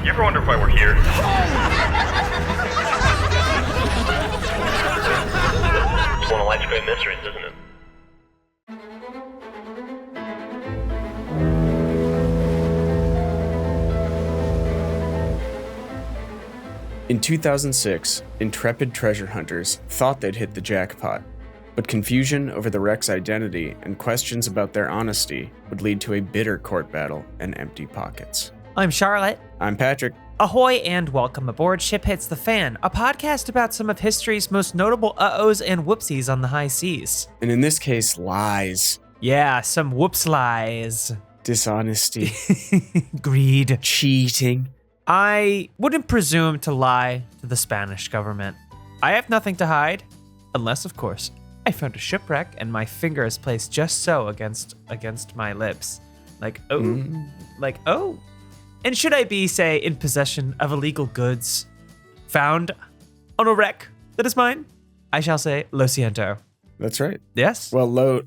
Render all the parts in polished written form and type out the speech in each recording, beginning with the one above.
You ever wonder why we're here? It's one of life's great mysteries, isn't it? In 2006, intrepid treasure hunters thought they'd hit the jackpot, but confusion over the wreck's identity and questions about their honesty would lead to a bitter court battle and empty pockets. I'm Charlotte. I'm Patrick. Ahoy and welcome aboard Ship Hits the Fan, a podcast about some of history's most notable uh-ohs and whoopsies on the high seas. And in this case, lies, Yeah, some whoops lies. dishonesty, Greed. cheating. I wouldn't presume to lie to the Spanish government. I have nothing to hide, unless, of course, I found a shipwreck and my finger is placed just so against my lips. Like, oh. And should I be, say, in possession of illegal goods found on a wreck that is mine, I shall say, lo siento. That's right. Yes? Well, lo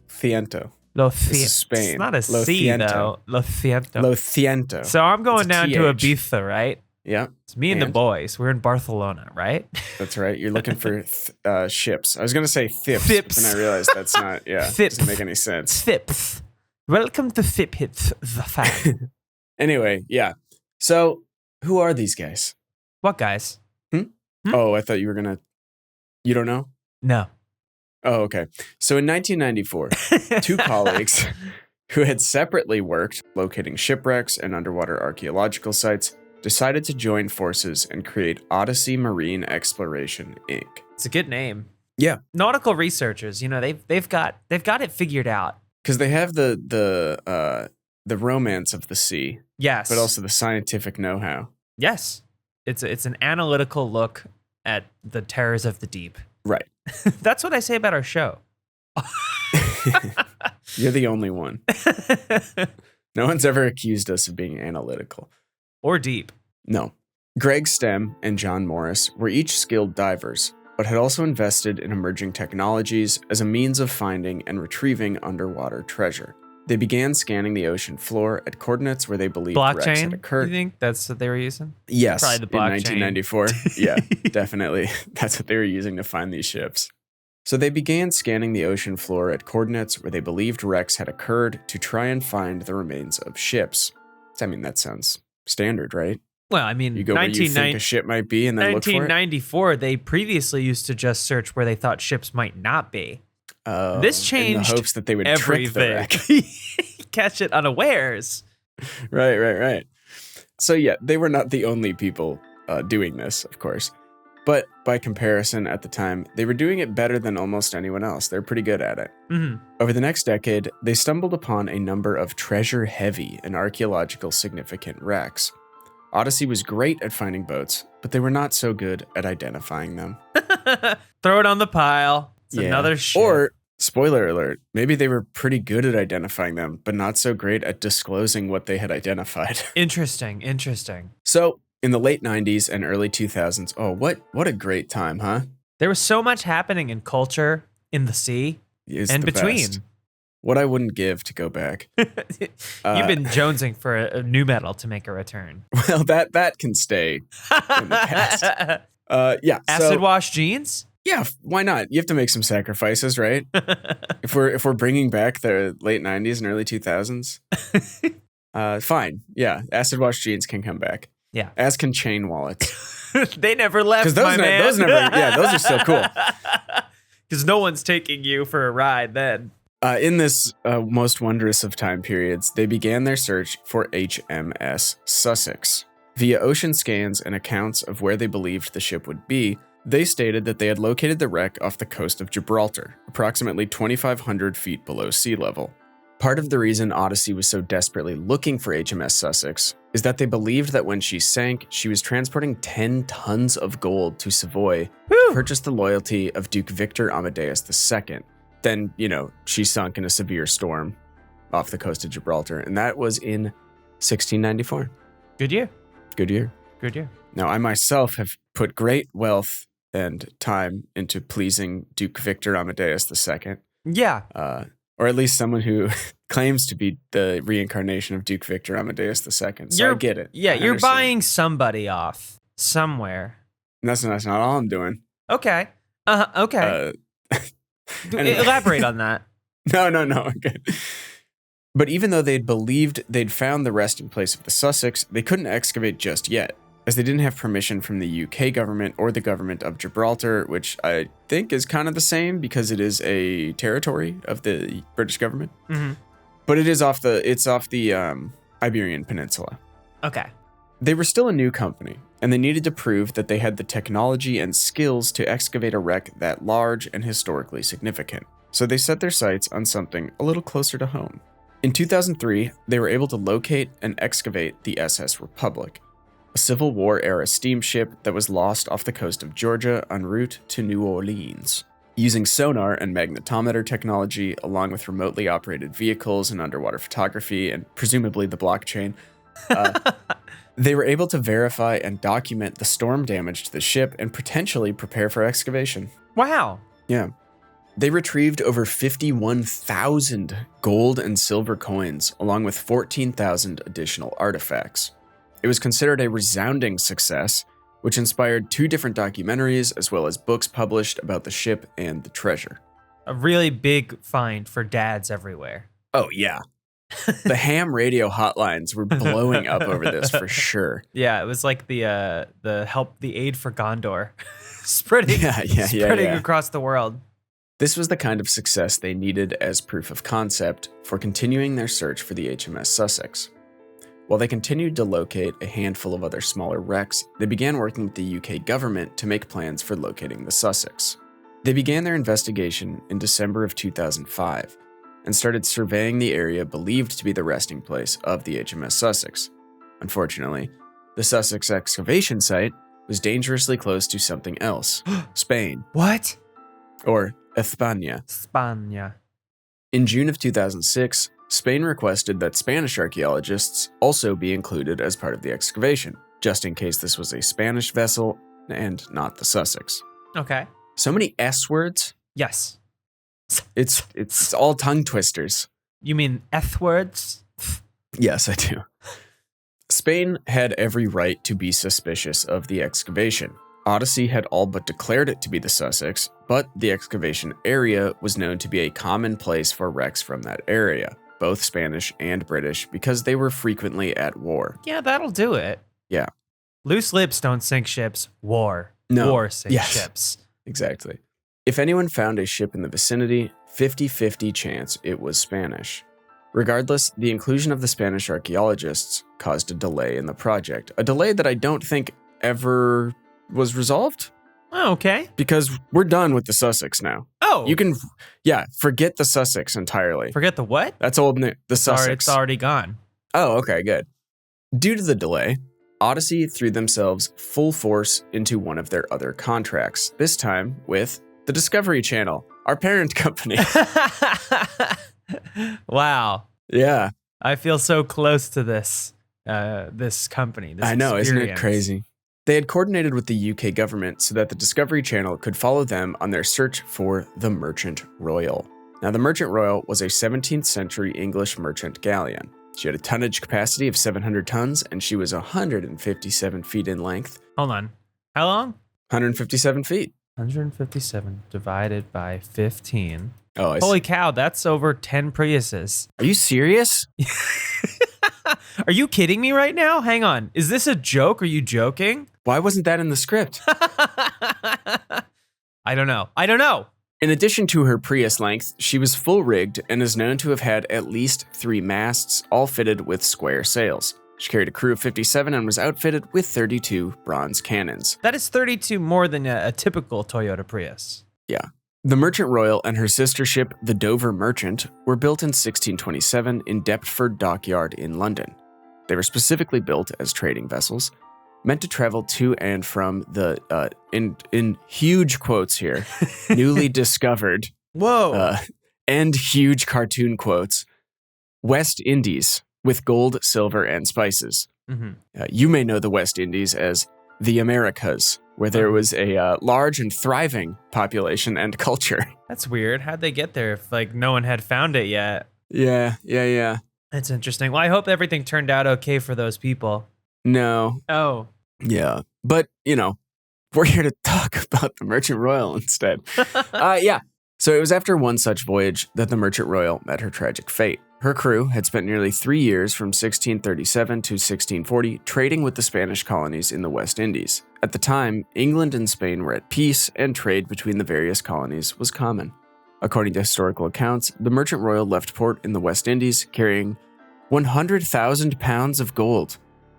ciento. This is Spain. It's not a Lo C, siento. though. Lo siento. Lo ciento. So I'm going It's a down to TH. Ibiza, right? Yeah, It's me and the And? boys. We're in Barcelona, right? that's right. You're looking for ships. I was going to say thips, Thips. and I realized that's not, Thips. doesn't make any sense. Fips. Welcome to Fip Hits the Fan. Anyway, yeah. So, who are these guys? What, guys? Oh, I thought you were going to... You don't know? No. Oh, okay. So in 1994, two colleagues who had separately worked locating shipwrecks and underwater archaeological sites decided to join forces and create Odyssey Marine Exploration, Inc. It's a good name. Yeah. Nautical researchers, they've got it figured out. Because they have the romance of the sea, Yes. but also the scientific know-how. Yes. It's an analytical look at the terrors of the deep. Right. That's what I say about our show. You're the only one. No one's ever accused us of being analytical. Or deep. No. Greg Stem and John Morris were each skilled divers, but had also invested in emerging technologies as a means of finding and retrieving underwater treasure. They began scanning the ocean floor at coordinates where they believed wrecks had Blockchain, occurred. you think that's what they were using? Yes, Probably the in blockchain. 1994. Yeah, definitely. That's what they were using to find these ships. So they began scanning the ocean floor at coordinates where they believed wrecks had occurred to try and find the remains of ships. I mean, that sounds standard, right? Well, I mean, You go where you think a ship might be and then look for it? 1994, they previously used to just search where they thought ships might not be. This In changed the hopes that they would trick the everything. wreck. Catch it unawares. Right. So yeah, they were not the only people doing this, of course. But by comparison, at the time, they were doing it better than almost anyone else. They're pretty good at it. Mm-hmm. Over the next decade, they stumbled upon a number of treasure-heavy and archaeological significant wrecks. Odyssey was great at finding boats, but they were not so good at identifying them. Throw it on the pile. It's another ship. Or, spoiler alert, maybe they were pretty good at identifying them, but not so great at disclosing what they had identified. Interesting. So, in the late 90s and early 2000s, what a great time, huh? There was so much happening in culture, in the sea, Is and the between. best. What I wouldn't give to go back. You've been jonesing for a new metal to make a return. Well, that can stay in the past. Yeah. Acid wash jeans? Yeah, why not? You have to make some sacrifices, right? if we're bringing back the late 90s and early 2000s, fine. Yeah, acid wash jeans can come back. Yeah. As can chain wallets. They never left, Because those are still cool. Because no one's taking you for a ride then. In this most wondrous of time periods, they began their search for HMS Sussex. Via ocean scans and accounts of where they believed the ship would be, they stated that they had located the wreck off the coast of Gibraltar, approximately 2,500 feet below sea level. Part of the reason Odyssey was so desperately looking for HMS Sussex is that they believed that when she sank, she was transporting 10 tons of gold to Savoy to purchase the loyalty of Duke Victor Amadeus II. Then, she sunk in a severe storm off the coast of Gibraltar, and that was in 1694. Good year. Good year. Now, I myself have put great wealth and time into pleasing Duke Victor Amadeus II. Yeah. Or at least someone who claims to be the reincarnation of Duke Victor Amadeus II. So I get it. Yeah, I you're understand. buying somebody off somewhere. That's not all I'm doing. Okay. Okay. Anyway. Elaborate on that. No. Okay. But even though they'd believed they'd found the resting place of the Sussex, they couldn't excavate just yet, as they didn't have permission from the UK government or the government of Gibraltar, which I think is kind of the same because it is a territory of the British government. Mm-hmm. But it's off the Iberian Peninsula. Okay. They were still a new company, and they needed to prove that they had the technology and skills to excavate a wreck that large and historically significant. So they set their sights on something a little closer to home. In 2003, they were able to locate and excavate the SS Republic, a Civil War-era steamship that was lost off the coast of Georgia en route to New Orleans. Using sonar and magnetometer technology, along with remotely operated vehicles and underwater photography, and presumably the blockchain, they were able to verify and document the storm damage to the ship and potentially prepare for excavation. Wow. Yeah. They retrieved over 51,000 gold and silver coins, along with 14,000 additional artifacts. It was considered a resounding success, which inspired 2 different documentaries as well as books published about the ship and the treasure. A really big find for dads everywhere. Oh, yeah. The ham radio hotlines were blowing up over this for sure. Yeah, it was like the aid for Gondor spreading across the world. This was the kind of success they needed as proof of concept for continuing their search for the HMS Sussex. While they continued to locate a handful of other smaller wrecks, they began working with the UK government to make plans for locating the Sussex. They began their investigation in December of 2005 and started surveying the area believed to be the resting place of the HMS Sussex. Unfortunately, the Sussex excavation site was dangerously close to something else, Spain. What? Or España. España. In June of 2006, Spain requested that Spanish archaeologists also be included as part of the excavation, just in case this was a Spanish vessel and not the Sussex. Okay. So many S words. Yes. It's all tongue twisters. You mean F words? Yes, I do. Spain had every right to be suspicious of the excavation. Odyssey had all but declared it to be the Sussex, but the excavation area was known to be a common place for wrecks from that area, both Spanish and British, because they were frequently at war. Yeah, that'll do it. Yeah. Loose lips don't sink ships. War sinks ships. Exactly. If anyone found a ship in the vicinity, 50-50 chance it was Spanish. Regardless, the inclusion of the Spanish archaeologists caused a delay in the project, a delay that I don't think ever was resolved. Oh, okay. Because we're done with the Sussex now. Oh. You can, forget the Sussex entirely. Forget the what? That's old news. The Sussex. It's already gone. Oh, okay, good. Due to the delay, Odyssey threw themselves full force into one of their other contracts, this time with the Discovery Channel, our parent company. Wow. Yeah. I feel so close to this company. This I know, experience. Isn't it crazy? They had coordinated with the UK government so that the Discovery Channel could follow them on their search for the Merchant Royal. Now, the Merchant Royal was a 17th century English merchant galleon. She had a tonnage capacity of 700 tons, and she was 157 feet in length. Hold on. How long? 157 feet. 157 divided by 15. Oh, Holy cow, that's over 10 Priuses. Are you serious? Are you kidding me right now? Hang on. Is this a joke? Are you joking? Why wasn't that in the script? I don't know. In addition to her Prius length, she was full-rigged and is known to have had at least 3 masts, all fitted with square sails. She carried a crew of 57 and was outfitted with 32 bronze cannons. That is 32 more than a typical Toyota Prius. Yeah. The Merchant Royal and her sister ship, the Dover Merchant, were built in 1627 in Deptford Dockyard in London. They were specifically built as trading vessels, meant to travel to and from the, in huge quotes here, newly discovered, and huge cartoon quotes, West Indies with gold, silver, and spices. Mm-hmm. You may know the West Indies as the Americas, where there was a large and thriving population and culture. That's weird. How'd they get there if no one had found it yet? Yeah. That's interesting. Well, I hope everything turned out okay for those people. No. Oh. Yeah. But, we're here to talk about the Merchant Royal instead. Yeah. So it was after one such voyage that the Merchant Royal met her tragic fate. Her crew had spent nearly 3 years from 1637 to 1640 trading with the Spanish colonies in the West Indies. At the time, England and Spain were at peace, and trade between the various colonies was common. According to historical accounts, the Merchant Royal left port in the West Indies carrying 100,000 pounds of gold.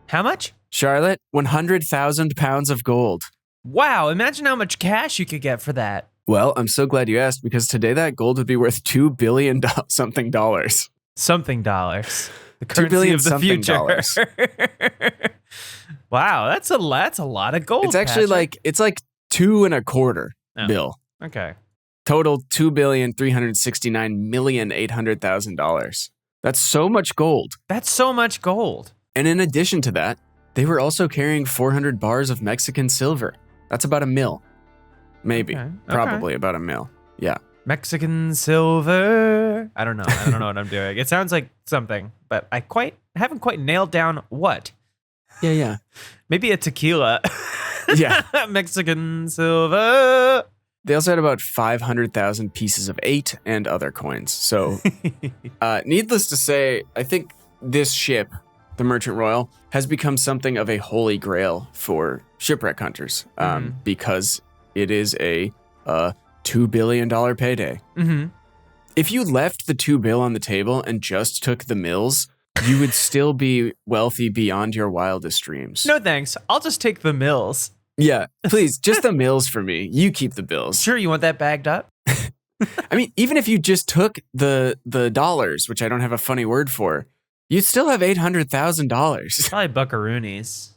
How much? Charlotte, 100,000 pounds of gold. Wow, imagine how much cash you could get for that. Well, I'm so glad you asked, because today that gold would be worth $2 billion something dollars. Something dollars. The $2 currency billion of the something future. dollars. Wow, that's a lot of gold. It's actually Patrick. it's like 2.25 Oh. bill. Okay. Total $2,369,800,000. That's so much gold. That's so much gold. And in addition to that, they were also carrying 400 bars of Mexican silver. That's about a mil. Maybe. Okay. Probably about a mil. Yeah. Mexican silver. I don't know what I'm doing. It sounds like something, but I haven't quite nailed down what. Yeah. Maybe a tequila. Yeah. Mexican silver. They also had about 500,000 pieces of 8 and other coins. So, needless to say, I think this ship, the Merchant Royal, has become something of a holy grail for shipwreck hunters, because it is a $2 billion payday. Mm-hmm. If you left the $2 billion on the table and just took the mills, you would still be wealthy beyond your wildest dreams. No thanks. I'll just take the mills. Yeah, please, just the mills for me. You keep the bills. Sure, you want that bagged up? I mean, even if you just took the dollars, which I don't have a funny word for, you'd still have $800,000. Probably buckaroonies.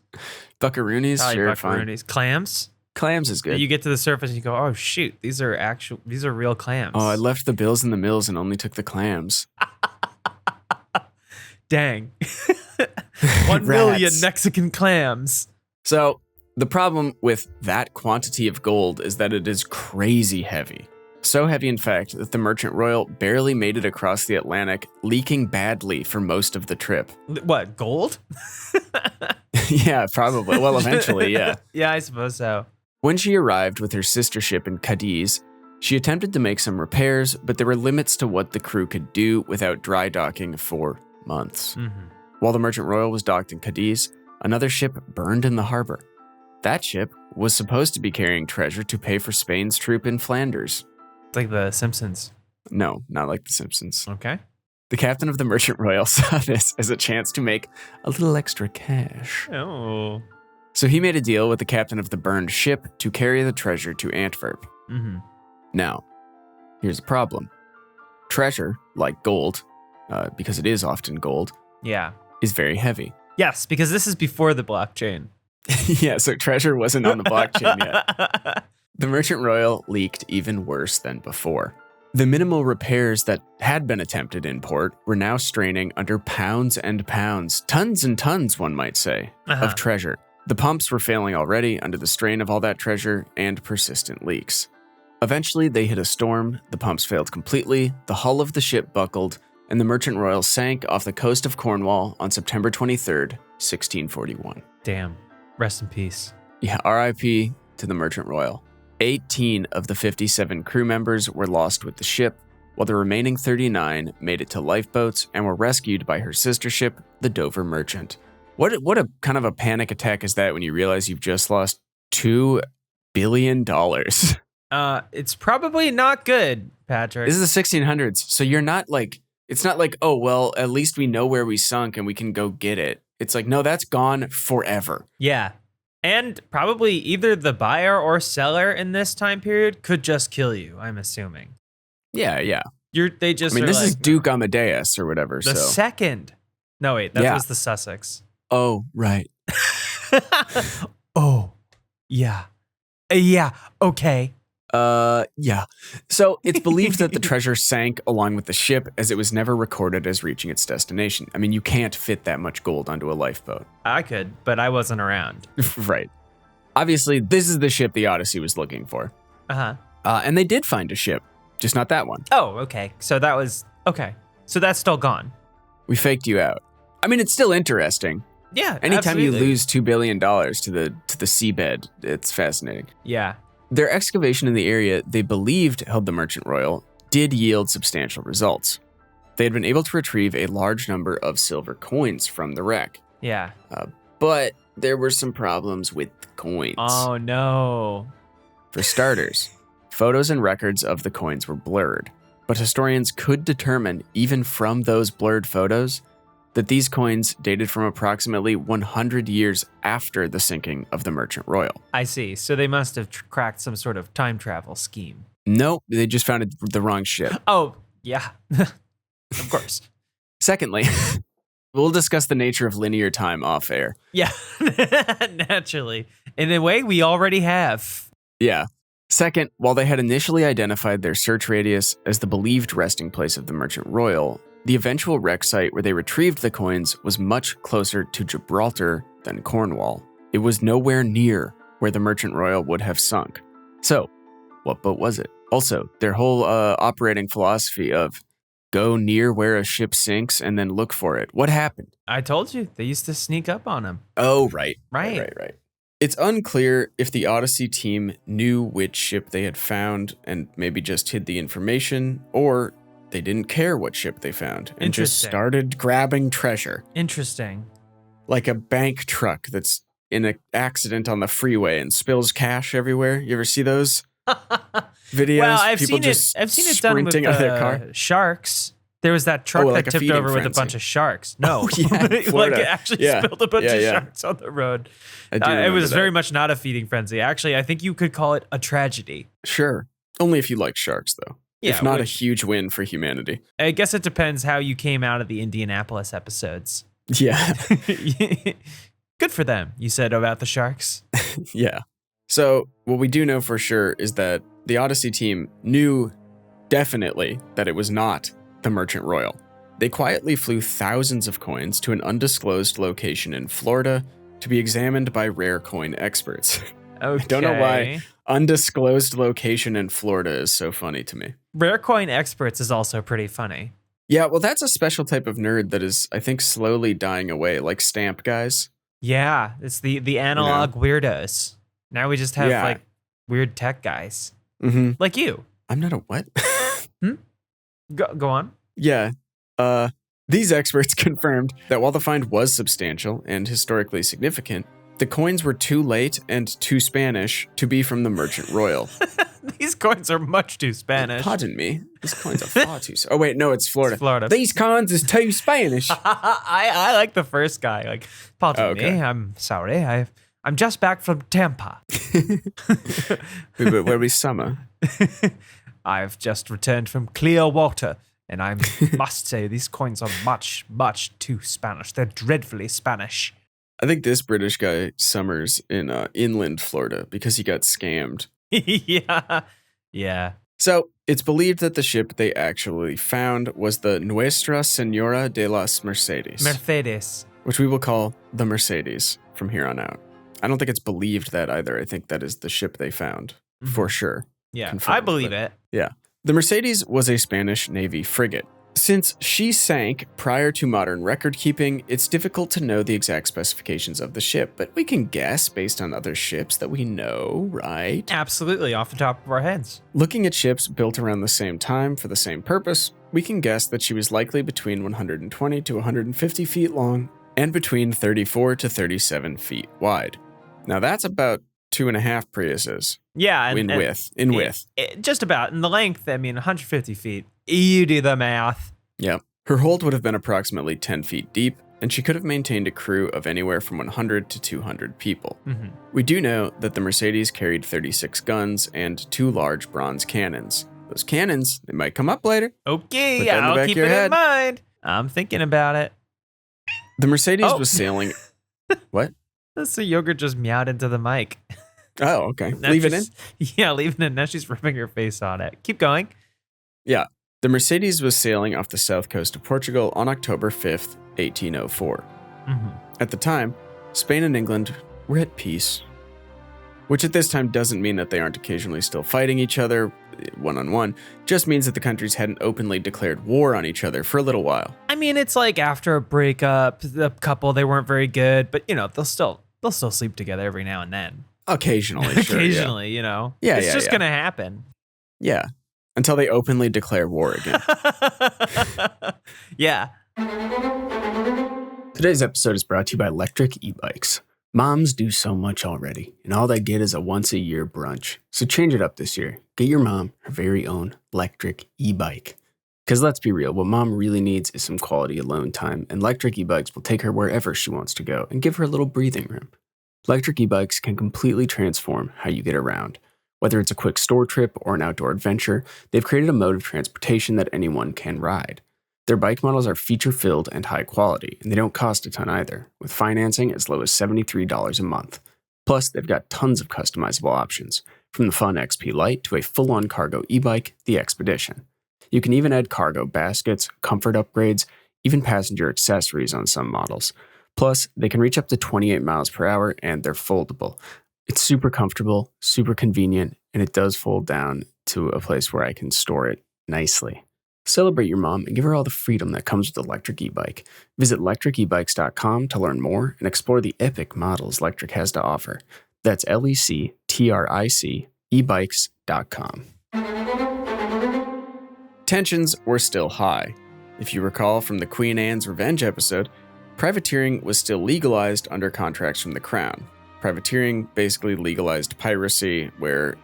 Buckaroonies, Probably sure, buckaroonies. Clams? Clams is good. You get to the surface and you go, oh shoot, these are real clams. Oh, I left the bills in the mills and only took the clams. Dang. 1 million Rats. Mexican clams. So, the problem with that quantity of gold is that it is crazy heavy. So heavy, in fact, that the Merchant Royal barely made it across the Atlantic, leaking badly for most of the trip. What, gold? Yeah, probably. Well, eventually, yeah. Yeah, I suppose so. When she arrived with her sister ship in Cadiz, she attempted to make some repairs, but there were limits to what the crew could do without dry docking for months. Mm-hmm. While the Merchant Royal was docked in Cadiz, another ship burned in the harbor. That ship was supposed to be carrying treasure to pay for Spain's troop in Flanders. It's like the Simpsons. No, not like The Simpsons. Okay. The captain of the Merchant Royal saw this as a chance to make a little extra cash. Oh. So he made a deal with the captain of the burned ship to carry the treasure to Antwerp. Mm-hmm. Now, here's the problem. Treasure, like gold, because it is often gold, Yeah. is very heavy. Yes, because this is before the blockchain. Yeah, so treasure wasn't on the blockchain yet. The Merchant Royal leaked even worse than before. The minimal repairs that had been attempted in port were now straining under pounds and pounds, tons and tons, one might say, of treasure. The pumps were failing already under the strain of all that treasure and persistent leaks. Eventually, they hit a storm, the pumps failed completely, the hull of the ship buckled, and the Merchant Royal sank off the coast of Cornwall on September 23rd, 1641. Damn. Rest in peace. Yeah, RIP to the Merchant Royal. 18 of the 57 crew members were lost with the ship, while the remaining 39 made it to lifeboats and were rescued by her sister ship, the Dover Merchant. What a kind of a panic attack is that when you realize you've just lost $2 billion? It's probably not good, Patrick. This is the 1600s, so you're not like, it's not like, oh, well, at least we know where we sunk and we can go get it. It's like, no, that's gone forever. Yeah. And probably either the buyer or seller in this time period could just kill you, I'm assuming. Yeah. They just I mean, are this like, is Duke Amadeus or whatever, the so. second. No, wait, that Yeah. was the Sussex. Oh, right. Oh, yeah. Yeah, okay. Yeah. So it's believed that the treasure sank along with the ship as it was never recorded as reaching its destination. I mean, you can't fit that much gold onto a lifeboat. I could, but I wasn't around. Right. Obviously, this is the ship the Odyssey was looking for. Uh-huh. And they did find a ship, just not that one. Oh, okay. So that was, okay. So that's still gone. We faked you out. I mean, it's still interesting. Yeah, Anytime absolutely. you lose $2 billion to the seabed, it's fascinating. Yeah. Their excavation in the area they believed held the Merchant Royal did yield substantial results. They had been able to retrieve a large number of silver coins from the wreck. Yeah. But there were some problems with the coins. Oh, no. For starters, photos and records of the coins were blurred, but historians could determine, even from those blurred photos, that these coins dated from approximately 100 years after the sinking of the Merchant Royal. I see. So they must have cracked some sort of time travel scheme. Nope, they just found the wrong ship. Oh, yeah. Of course. Secondly, we'll discuss the nature of linear time off air. Yeah. Naturally. In a way, we already have. Yeah. Second, while they had initially identified their search radius as the believed resting place of the Merchant Royal, the eventual wreck site where they retrieved the coins was much closer to Gibraltar than Cornwall. It was nowhere near where the Merchant Royal would have sunk. So, what boat was it? Also, their whole operating philosophy of go near where a ship sinks and then look for it. What happened? I told you, they used to sneak up on him. Oh, right. Right. Right. It's unclear if the Odyssey team knew which ship they had found and maybe just hid the information, or they didn't care what ship they found and just Interesting. started grabbing treasure. Interesting. Like a bank truck that's in an accident on the freeway and spills cash everywhere. You ever see those videos? Well, I've People seen just it. I've seen it done with sprinting out of their car. sharks. There was that truck like that a tipped feeding over with a frenzy. bunch of sharks. No, Oh, yeah, in like Florida. it actually Yeah. spilled a bunch Yeah, of yeah. sharks on the road. I do It remember was very that. much not a feeding frenzy. Actually, I think you could call it a tragedy. Sure. Only if you like sharks, though. Yeah, if not, which- a huge win for humanity. I guess it depends how you came out of the Indianapolis episodes. Yeah. Good for them, you said about the sharks. Yeah. So, what we do know for sure is that the Odyssey team knew definitely that it was not the Merchant Royal. They quietly flew thousands of coins to an undisclosed location in Florida to be examined by rare coin experts. Okay. Don't know why undisclosed location in Florida is so funny to me. Rare coin experts is also pretty funny. Yeah, well, that's a special type of nerd that is, I think, slowly dying away, like stamp guys. Yeah, it's the analog weirdos. Now we just have Yeah. like weird tech guys. Mm-hmm. Like you. I'm not a what? Go on. Yeah. These experts confirmed that while the find was substantial and historically significant, the coins were too late and too Spanish to be from the Merchant Royal. These coins are much too Spanish. Pardon me. These coins are far too... Oh, wait, no, it's Florida. It's Florida. These coins is too Spanish. I like the first guy. Like, pardon Okay. me, I'm sorry. I'm just back from Tampa. Where we summer. I've just returned from clear water, and I must say these coins are much, much too Spanish. They're dreadfully Spanish. I think this British guy summers in inland Florida because he got scammed. Yeah. So, it's believed that the ship they actually found was the Nuestra Senora de las Mercedes, Mercedes. which we will call the Mercedes from here on out. I don't think it's believed that either. I think that is the ship they found, for sure. Yeah, Confirmed, I believe but- it. Yeah. The Mercedes was a Spanish Navy frigate. Since she sank prior to modern record keeping, it's difficult to know the exact specifications of the ship, but we can guess based on other ships that we know, right? Absolutely, off the top of our heads. Looking at ships built around the same time for the same purpose, we can guess that she was likely between 120 to 150 feet long and between 34 to 37 feet wide. Now that's about 2.5 Priuses Yeah, in width. Just about. In the length, I mean, 150 feet. You do the math. Yeah. Her hold would have been approximately 10 feet deep, and she could have maintained a crew of anywhere from 100 to 200 people. Mm-hmm. We do know that the Mercedes carried 36 guns and 2 large bronze cannons. Those cannons, they might come up later. Okay, Put that in the I'll back keep of your it in head. mind. I'm thinking about it. The Mercedes Oh. was sailing... What? The yogurt just meowed into the mic. Oh, okay. Now Leave it in? Yeah, leave it in. Now she's rubbing her face on it. Keep going. Yeah. The Mercedes was sailing off the south coast of Portugal on October 5th, 1804. Mm-hmm. At the time, Spain and England were at peace. which at this time doesn't mean that they aren't occasionally still fighting each other one-on-one, just means that the countries hadn't openly declared war on each other for a little while. I mean, it's like after a breakup, the couple, they weren't very good, but they'll still sleep together every now and then. Occasionally, sure, Occasionally, Yeah, it's just gonna happen. Yeah, until they openly declare war again. Yeah. Today's episode is brought to you by electric e-bikes. Moms do so much already, and all they get is a once-a-year brunch. So change it up this year. Get your mom her very own electric e-bike. Because let's be real, what mom really needs is some quality alone time, and electric e-bikes will take her wherever she wants to go and give her a little breathing room. Electric e-bikes can completely transform how you get around. Whether it's a quick store trip or an outdoor adventure, they've created a mode of transportation that anyone can ride. Their bike models are feature-filled and high quality, and they don't cost a ton either, with financing as low as $73 a month. Plus, they've got tons of customizable options, from the fun XP Lite to a full-on cargo e-bike, the Expedition. You can even add cargo baskets, comfort upgrades, even passenger accessories on some models. Plus, they can reach up to 28 miles per hour, and they're foldable. It's super comfortable, super convenient, and it does fold down to a place where I can store it nicely. Celebrate your mom and give her all the freedom that comes with electric e-bike. Visit electricebikes.com to learn more and explore the epic models Lectric has to offer. That's LECTRIC ebikes.com. Tensions were still high. If you recall from the Queen Anne's Revenge episode, privateering was still legalized under contracts from the Crown. Privateering basically legalized piracy, where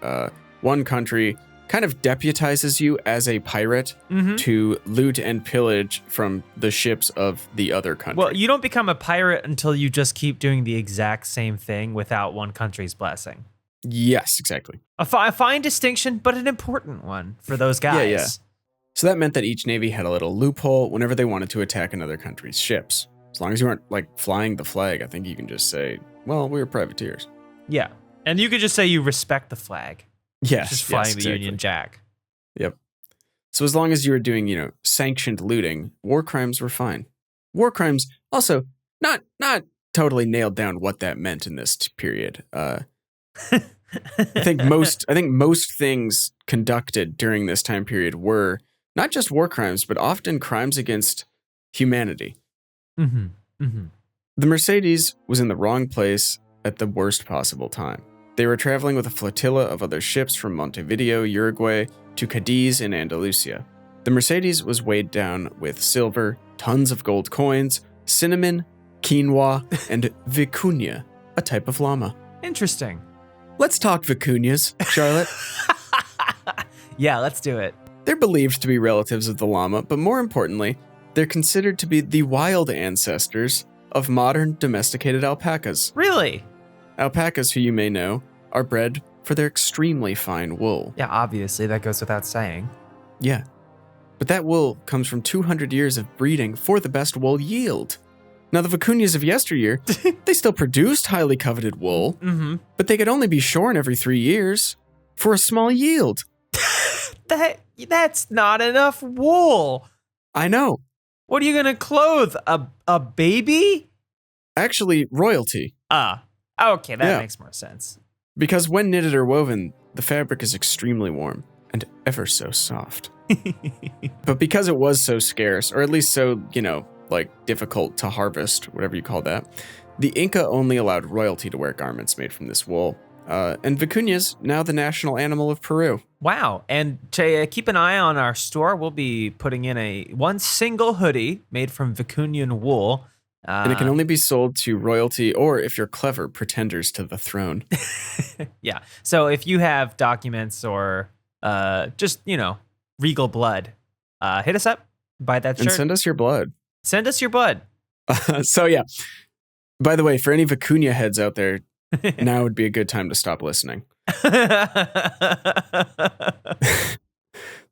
one country kind of deputizes you as a pirate to loot and pillage from the ships of the other country. Well, you don't become a pirate until you just keep doing the exact same thing without one country's blessing. Yes, exactly. A fine distinction, but an important one for those guys. Yeah. So that meant that each navy had a little loophole whenever they wanted to attack another country's ships. As long as you weren't flying the flag, I think you can just say, well, we're privateers. Yeah. And you could just say you respect the flag. Yes. Just flying yes, the Union Jack. Yep. So as long as you were doing, sanctioned looting, war crimes were fine. War crimes also not totally nailed down what that meant in this period. I think most things conducted during this time period were not just war crimes, but often crimes against humanity. The Mercedes was in the wrong place at the worst possible time. They were traveling with a flotilla of other ships from Montevideo, Uruguay, to Cadiz in Andalusia. The Mercedes was weighed down with silver, tons of gold coins, cinnamon, quinoa, and vicuña, a type of llama. Interesting. Let's talk vicuñas, Charlotte. Yeah, let's do it. They're believed to be relatives of the llama, but more importantly, they're considered to be the wild ancestors of modern domesticated alpacas. Really? Alpacas, who you may know, are bred for their extremely fine wool. Yeah, obviously, that goes without saying. Yeah. But that wool comes from 200 years of breeding for the best wool yield. Now, the vicuñas of yesteryear, they still produced highly coveted wool, but they could only be shorn every 3 years for a small yield. That's not enough wool. I know. What are you going to clothe? A baby? Actually, royalty. Okay, that makes more sense. Because when knitted or woven, the fabric is extremely warm and ever so soft. But because it was so scarce, or at least so, difficult to harvest, whatever you call that, the Inca only allowed royalty to wear garments made from this wool. And vicuña's now the national animal of Peru. Wow. And to keep an eye on our store, we'll be putting in one single hoodie made from vicuñan wool. And it can only be sold to royalty or, if you're clever, pretenders to the throne. Yeah. So if you have documents or just, regal blood, hit us up, buy that shirt. And send us your blood. Send us your blood. So, yeah. By the way, for any vicuña heads out there, now would be a good time to stop listening.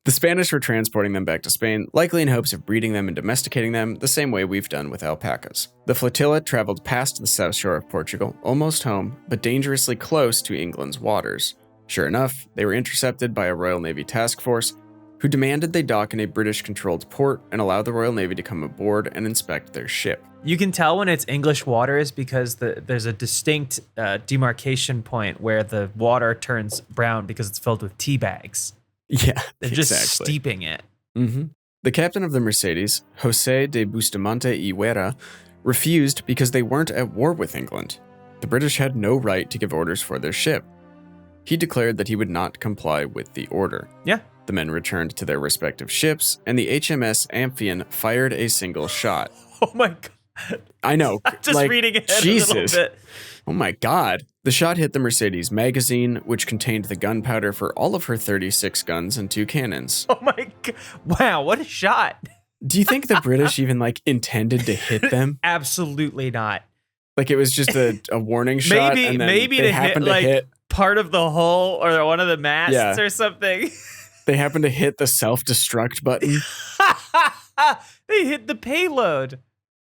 The Spanish were transporting them back to Spain, likely in hopes of breeding them and domesticating them the same way we've done with alpacas. The flotilla traveled past the south shore of Portugal, almost home, but dangerously close to England's waters. Sure enough, they were intercepted by a Royal Navy task force, who demanded they dock in a British-controlled port and allow the Royal Navy to come aboard and inspect their ship. You can tell when it's English waters because there's a distinct demarcation point where the water turns brown because it's filled with tea bags. Yeah, They're just steeping it. Mm-hmm. The captain of the Mercedes, José de Bustamante y Huera, refused because they weren't at war with England. The British had no right to give orders for their ship. He declared that he would not comply with the order. Yeah. The men returned to their respective ships, and the HMS Amphion fired a single shot. Oh my God. I know. I'm just reading ahead Jesus. a little bit. Oh my God. The shot hit the Mercedes magazine, which contained the gunpowder for all of her 36 guns and 2 cannons. Oh my God. Wow, what a shot. Do you think the British even intended to hit them? Absolutely not. It was just a warning shot, and then maybe they to happened to hit part of the hull or one of the masts or something. They happened to hit the self-destruct button. They hit the payload.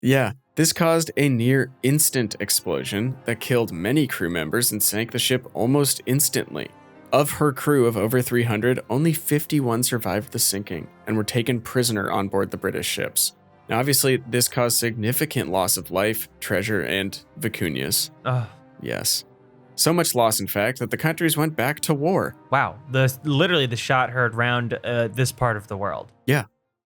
Yeah, this caused a near instant explosion that killed many crew members and sank the ship almost instantly. Of her crew of over 300, only 51 survived the sinking and were taken prisoner on board the British ships. Now, obviously, this caused significant loss of life, treasure, and vicunias. Yes. So much loss, in fact, that the countries went back to war. Wow. Literally the shot heard round this part of the world. Yeah.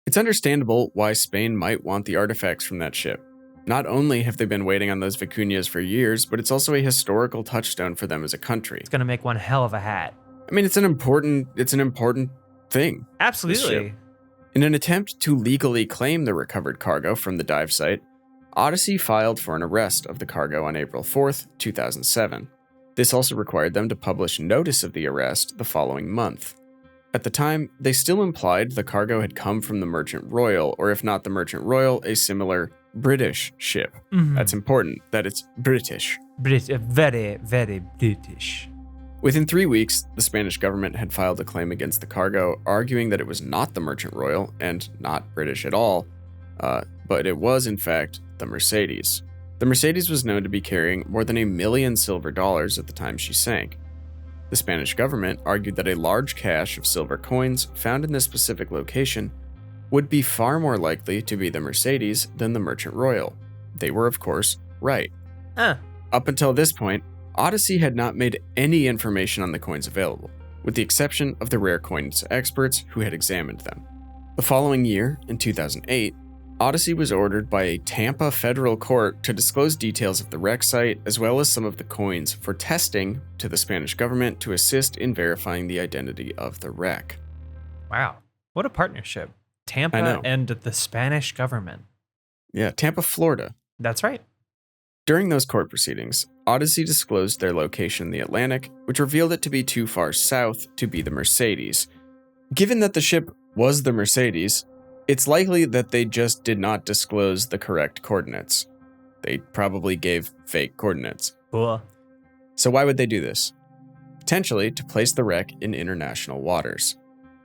It's understandable why Spain might want the artifacts from that ship. Not only have they been waiting on those vicunias for years, but it's also a historical touchstone for them as a country. It's going to make one hell of a hat. I mean, it's an important thing. Absolutely. In an attempt to legally claim the recovered cargo from the dive site, Odyssey filed for an arrest of the cargo on April 4th, 2007. This also required them to publish notice of the arrest the following month. At the time, they still implied the cargo had come from the Merchant Royal, or if not the Merchant Royal, a similar British ship. Mm-hmm. That's important, that it's British. Very, very British. Within 3 weeks, the Spanish government had filed a claim against the cargo, arguing that it was not the Merchant Royal and not British at all, but it was, in fact, the Mercedes. The Mercedes was known to be carrying more than $1 million silver dollars at the time she sank. The Spanish government argued that a large cache of silver coins found in this specific location would be far more likely to be the Mercedes than the Merchant Royal. They were, of course, right. Up until this point, Odyssey had not made any information on the coins available, with the exception of the rare coins experts who had examined them. The following year, in 2008, Odyssey was ordered by a Tampa federal court to disclose details of the wreck site as well as some of the coins for testing to the Spanish government to assist in verifying the identity of the wreck. Wow. What a partnership. Tampa and the Spanish government. Yeah, Tampa, Florida. That's right. During those court proceedings, Odyssey disclosed their location in the Atlantic, which revealed it to be too far south to be the Mercedes. Given that the ship was the Mercedes, it's likely that they just did not disclose the correct coordinates. They probably gave fake coordinates. Cool. So why would they do this? Potentially to place the wreck in international waters.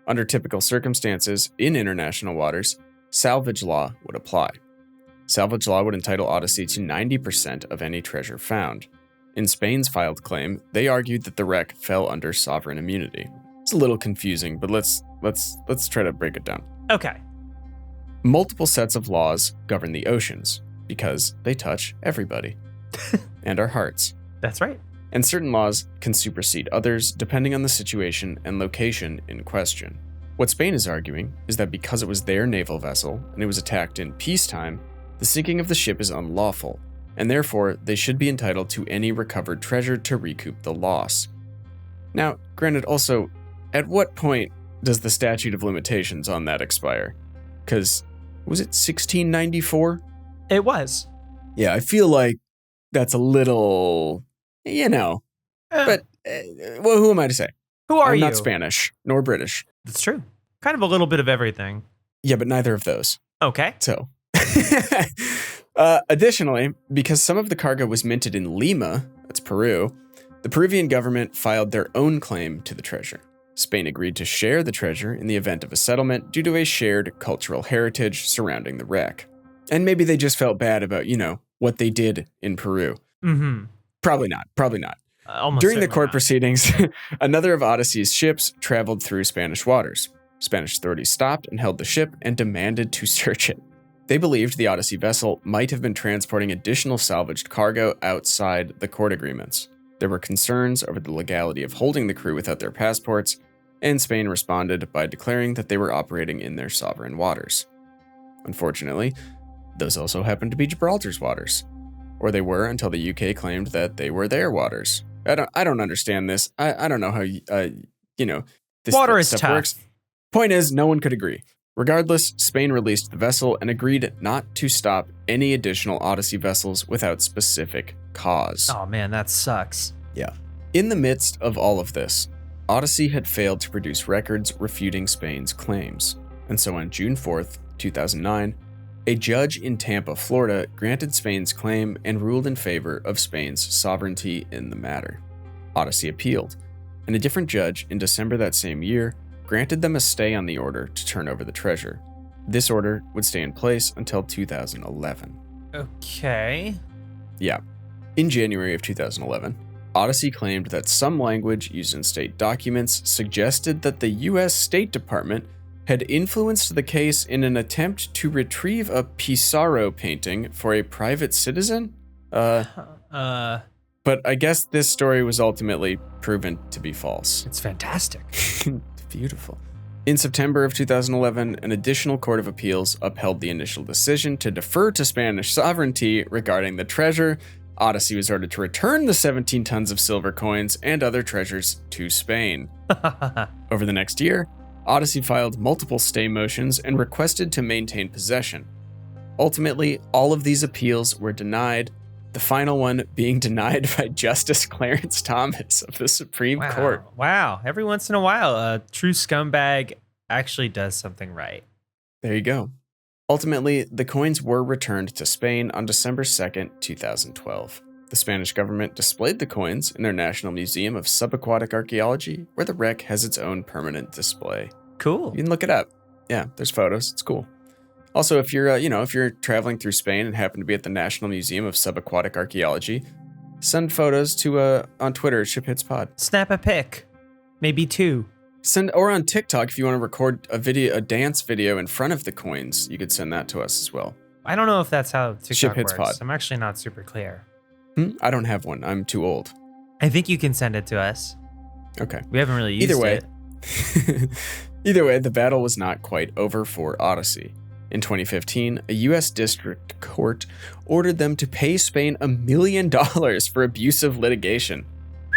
Under typical circumstances, in international waters, salvage law would apply. Salvage law would entitle Odyssey to 90% of any treasure found. In Spain's filed claim, they argued that the wreck fell under sovereign immunity. It's a little confusing, but let's try to break it down. Okay. Multiple sets of laws govern the oceans because they touch everybody and our hearts. That's right. And certain laws can supersede others depending on the situation and location in question. What Spain is arguing is that because it was their naval vessel and it was attacked in peacetime, the sinking of the ship is unlawful, and therefore they should be entitled to any recovered treasure to recoup the loss. Now, granted also, at what point does the statute of limitations on that expire? Because, was it 1694? It was. Yeah, I feel like that's a little, but well, who am I to say? Who are you? I'm not Spanish, nor British. That's true. Kind of a little bit of everything. Yeah, but neither of those. Okay. So, additionally, because some of the cargo was minted in Lima, that's Peru, the Peruvian government filed their own claim to the treasure. Spain agreed to share the treasure in the event of a settlement due to a shared cultural heritage surrounding the wreck. And maybe they just felt bad about, what they did in Peru. Mm-hmm. Probably not. Almost During the court not. proceedings, another of Odyssey's ships traveled through Spanish waters. Spanish authorities stopped and held the ship and demanded to search it. They believed the Odyssey vessel might have been transporting additional salvaged cargo outside the court agreements. There were concerns over the legality of holding the crew without their passports, and Spain responded by declaring that they were operating in their sovereign waters. Unfortunately, those also happened to be Gibraltar's waters, or they were until the UK claimed that they were their waters. I don't understand this. I don't know how this Water is stuff tough. works. Point is, no one could agree. Regardless, Spain released the vessel and agreed not to stop any additional Odyssey vessels without specific cause. Oh man, that sucks. Yeah. In the midst of all of this, Odyssey had failed to produce records refuting Spain's claims. And so on June 4th, 2009, a judge in Tampa, Florida, granted Spain's claim and ruled in favor of Spain's sovereignty in the matter. Odyssey appealed, and a different judge in December that same year granted them a stay on the order to turn over the treasure. This order would stay in place until 2011. Okay. Yeah. In January of 2011, Odyssey claimed that some language used in state documents suggested that the U.S. State Department had influenced the case in an attempt to retrieve a Pissarro painting for a private citizen? But I guess this story was ultimately proven to be false. It's fantastic. Beautiful. In September of 2011, an additional court of appeals upheld the initial decision to defer to Spanish sovereignty regarding the treasure. Odyssey was ordered to return the 17 tons of silver coins and other treasures to Spain. Over the next year, Odyssey filed multiple stay motions and requested to maintain possession. Ultimately, all of these appeals were denied, the final one being denied by Justice Clarence Thomas of the Supreme Court. Wow. Every once in a while, a true scumbag actually does something right. There you go. Ultimately, the coins were returned to Spain on December 2nd, 2012. The Spanish government displayed the coins in their National Museum of Subaquatic Archaeology, where the wreck has its own permanent display. Cool. You can look it up. Yeah, there's photos. It's cool. Also, if you're traveling through Spain and happen to be at the National Museum of Subaquatic Archaeology, send photos to on Twitter, ShipHitsPod. Snap a pic. Maybe two. Or on TikTok if you want to record a dance video in front of the coins, you could send that to us as well. I don't know if that's how TikTok works. ShipHitsPod. I'm actually not super clear. I don't have one. I'm too old. I think you can send it to us. Okay. We haven't really used it. Either way, the battle was not quite over for Odyssey. In 2015, a U.S. district court ordered them to pay Spain $1 million for abusive litigation.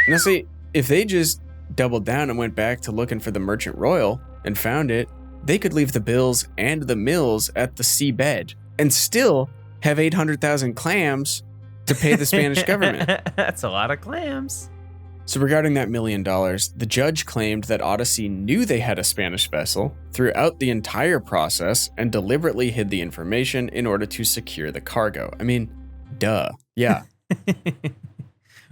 Now see, if they just doubled down and went back to looking for the Merchant Royal and found it, they could leave the bills and the mills at the seabed and still have 800,000 clams to pay the Spanish government. That's a lot of clams. So regarding that $1 million, the judge claimed that Odyssey knew they had a Spanish vessel throughout the entire process and deliberately hid the information in order to secure the cargo. I mean, duh. Yeah.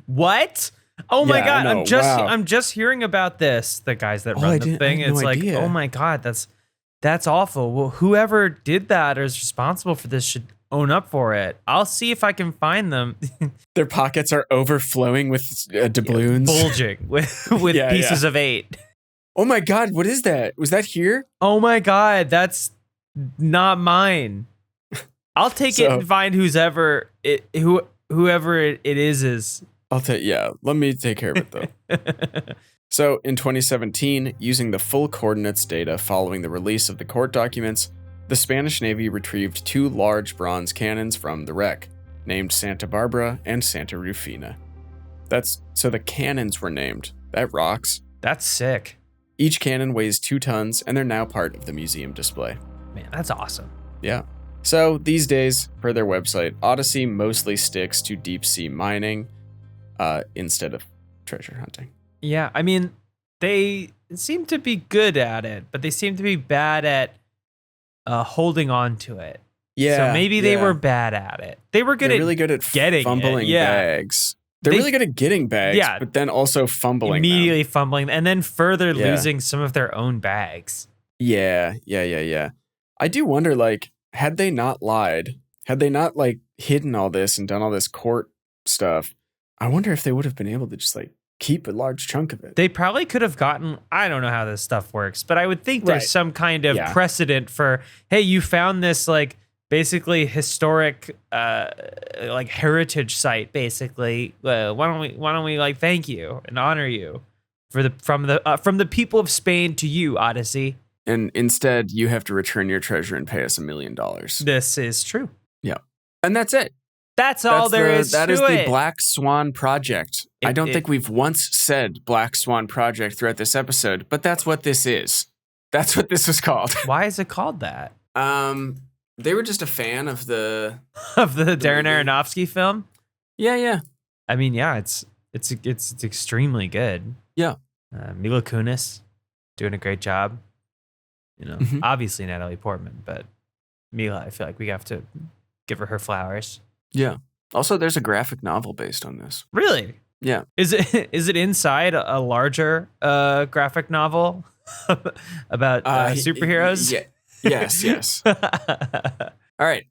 What? Oh my Yeah, god, I know. I'm just hearing about this. The guys that Oh, run I the didn't- thing. I had It's no like, idea. oh my god, that's awful. Well, whoever did that or is responsible for this should own up for it. I'll see if I can find them. Their pockets are overflowing with doubloons. Bulging with Yeah, pieces of 8. Oh my god, what is that? Was that here? Oh my god, that's not mine. I'll take it and find whoever it is. Let me take care of it though. So in 2017, using the full coordinates data following the release of the court documents, the Spanish Navy retrieved 2 large bronze cannons from the wreck, named Santa Barbara and Santa Rufina. So the cannons were named. That rocks. That's sick. Each cannon weighs 2 tons, and they're now part of the museum display. Man, that's awesome. Yeah. So these days, per their website, Odyssey mostly sticks to deep sea mining instead of treasure hunting. Yeah, I mean, they seem to be good at it, but they seem to be bad at holding on to it. Yeah. So maybe they were bad at it. They were They're really good at getting fumbling bags. They're really good at getting bags, but then also fumbling immediately them. fumbling, and then further losing some of their own bags. Yeah. I do wonder, like, had they not lied, had they not, like, hidden all this and done all this court stuff, I wonder if they would have been able to just, like, keep a large chunk of it. They probably could have gotten, I don't know how this stuff works, but I would think there's Right. some kind of Yeah. precedent for, hey, you found this like basically historic like heritage site, basically. Why don't we like thank you and honor you for from the people of Spain to you, Odyssey. And instead, you have to return your treasure and pay us $1 million. This is true. Yeah. And that's it. That's all there is That to is it. the Black Swan Project. I don't It- think we've once said Black Swan Project throughout this episode, but that's what this is. That's what this was called. Why is it called that? They were just a fan of the... Of the Darren movie. Aronofsky film? Yeah. I mean, yeah, it's extremely good. Yeah. Mila Kunis doing a great job. You know, Mhm. obviously Natalie Portman, but Mila, I feel like we have to give her flowers. Yeah. Also, there's a graphic novel based on this. Really? Yeah. Is it inside a larger graphic novel about superheroes? Yeah. Yes. All right.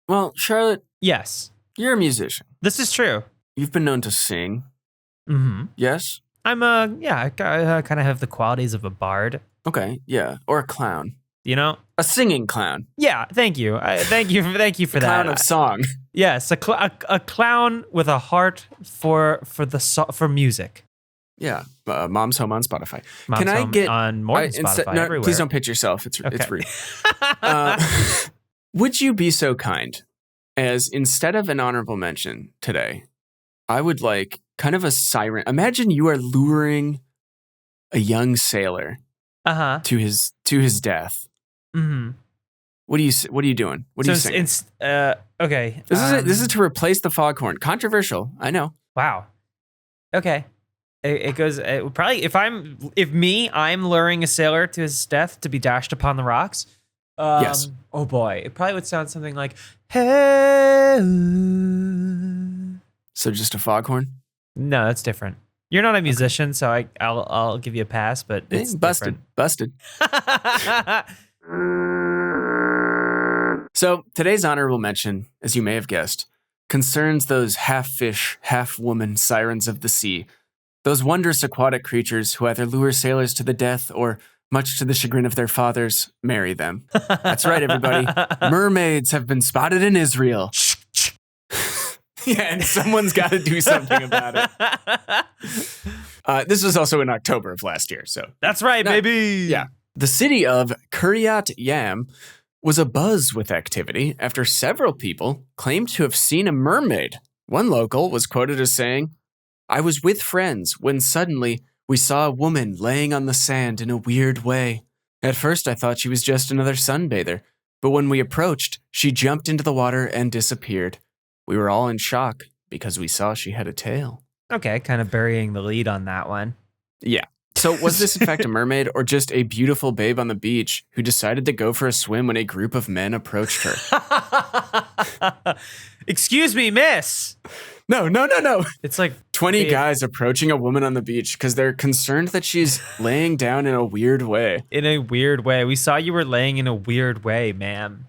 Well, Charlotte, Yes, you're a musician. this is true. You've been known to sing. Mm-hmm. Yes? I'm I kind of have the qualities of a bard. Okay. Yeah. Or a clown. You know? A singing clown. Yeah. Thank you. Thank you for that. Clown of song. Yes, a clown with a heart for music. Yeah. Mom's Home on Spotify. Mom's Can I Home get on more than Spotify no, everywhere? please don't pitch yourself. It's Okay. rude. Would you be so kind as instead of an honorable mention today, I would like kind of a siren. Imagine you are luring a young sailor Uh-huh. to his death. Mm-hmm. What are you doing? What are you saying? Okay. This is to replace the foghorn. Controversial, I know. Wow. Okay. It goes probably I'm luring a sailor to his death to be dashed upon the rocks. Yes. Oh boy, it probably would sound something like, "Hey." So just a foghorn? No, that's different. You're not a musician, so I'll give you a pass, but it's Busted. different. So today's honorable mention, as you may have guessed, concerns those half fish, half woman sirens of the sea. Those wondrous aquatic creatures who either lure sailors to the death or, much to the chagrin of their fathers, marry them. That's right, everybody. Mermaids have been spotted in Israel. Yeah, and someone's got to do something about it. This was also in October of last year, so. That's right, baby. Yeah. The city of Kiryat Yam was abuzz with activity after several people claimed to have seen a mermaid. One local was quoted as saying, "I was with friends when suddenly we saw a woman laying on the sand in a weird way. At first I thought she was just another sunbather, but when we approached, she jumped into the water and disappeared. We were all in shock because we saw she had a tail." Okay, kind of burying the lead on that one. Yeah. So was this in fact a mermaid or just a beautiful babe on the beach who decided to go for a swim when a group of men approached her? Excuse me, miss. No. It's like 20 babe, guys approaching a woman on the beach because they're concerned that she's laying down in a weird way. in a weird way. We saw you were laying in a weird way, ma'am.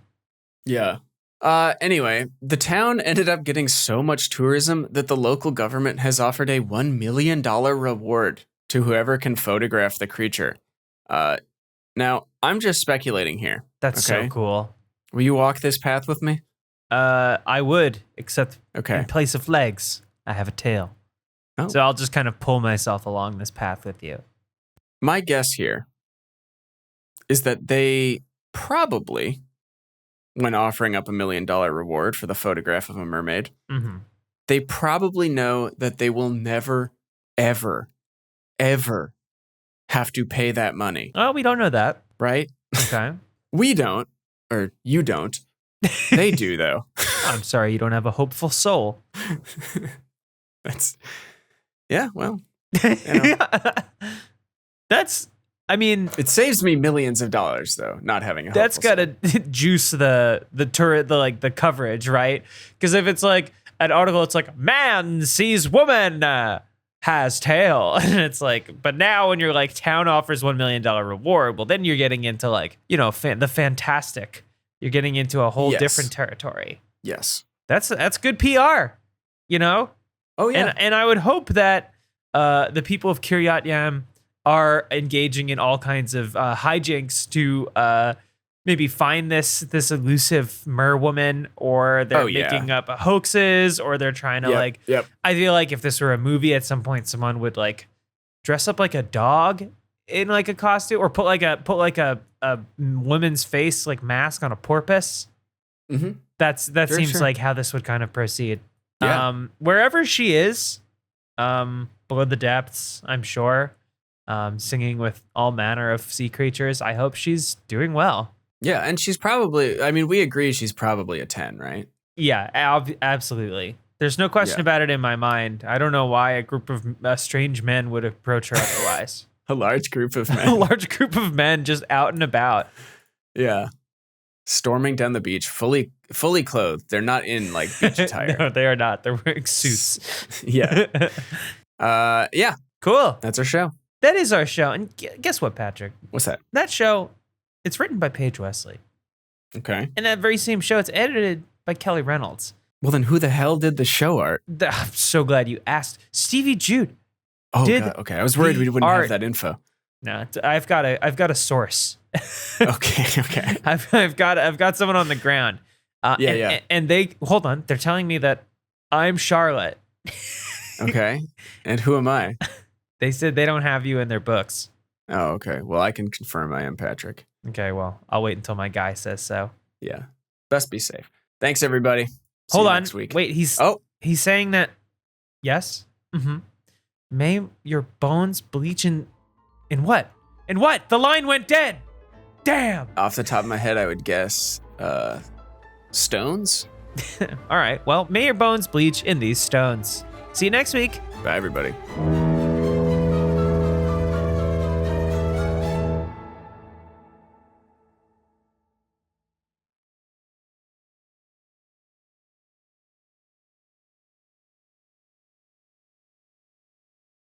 Yeah. Anyway, the town ended up getting so much tourism that the local government has offered a $1 million reward to whoever can photograph the creature. Now, I'm just speculating here. That's so Okay. cool. Will you walk this path with me? I would, except Okay. in place of legs, I have a tail. Oh. So I'll just kind of pull myself along this path with you. My guess here is that they probably, when offering up $1 million reward for the photograph of a mermaid, Mm-hmm. they probably know that they will never, ever have to pay that money, Oh, we don't know that. right? Okay. We don't, or you don't. They do, though. I'm sorry, you don't have a hopeful soul. Yeah, well, That's, I mean, it saves me millions of dollars, though, not having a that's hopeful gotta juice the coverage, right? Because if it's like an article, it's like man sees woman has tail, and it's like, but now when you're like town offers $1 million reward, well, then you're getting into like the fantastic. You're getting into a whole Yes. different territory. Yes. That's good PR, you know. Oh, yeah. And I would hope that the people of Kiryat Yam are engaging in all kinds of hijinks to maybe find this elusive mer woman, or they're making up hoaxes, or they're trying to I feel like if this were a movie, at some point someone would like dress up like a dog in like a costume, or put like a woman's face like mask on a porpoise. Mm-hmm. That seems like how this would kind of proceed. Yeah. Wherever she is, below the depths, I'm sure, singing with all manner of sea creatures. I hope she's doing well. Yeah, and she's probably, I mean, we agree she's probably a 10, right? Yeah, absolutely. There's no question about it in my mind. I don't know why a group of strange men would approach her otherwise. A large group of men. A large group of men just out and about. Yeah. Storming down the beach, fully clothed. They're not in like beach attire. No, they are not. They're wearing suits. Yeah. Yeah. Cool. That's our show. That is our show. And guess what, Patrick? What's that? That show, it's written by Paige Wesley. Okay. And that very same show, it's edited by Kelly Reynolds. Well, then who the hell did the show art? I'm so glad you asked. Stevie Jude. Oh, God. Okay. I was worried we wouldn't have that info. No, I've got a source. Okay. I've got someone on the ground. And they hold on. They're telling me that I'm Charlotte. Okay. And who am I? They said they don't have you in their books. Oh, okay. Well, I can confirm I am Patrick. Okay. Well, I'll wait until my guy says so. Yeah. Best be safe. Thanks, everybody. See Hold you on. next week. Wait. He's saying that. Yes. Mm-hmm. May your bones bleach in what? In what? The line went dead. Damn. Off the top of my head, I would guess stones. All right. Well, may your bones bleach in these stones. See you next week. Bye, everybody.